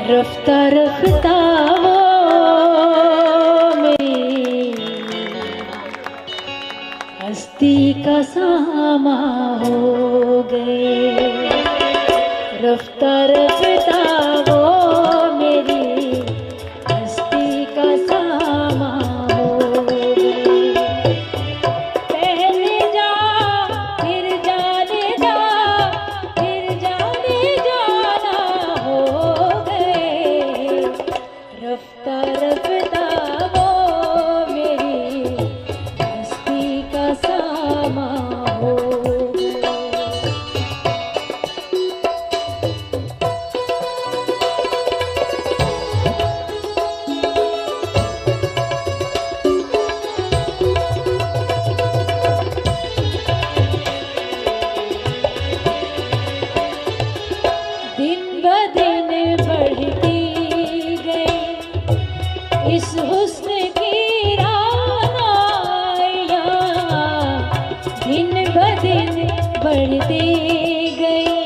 रफ्ता रफ्ता वो मेरी हस्ती का सामा हो गए। रफ्ता रफ्ता वो मेरी हस्ती का सामा हो गए। पहले जा फिर जाने जा, फिर जाने जाना हो गए। रफ्ता रफ्ता वो मेरी हस्ती का सामा हो गए। दिन ब दिन बढ़ती गई इस हुस्न की रानाइयाँ। दिन ब दिन बढ़ती गई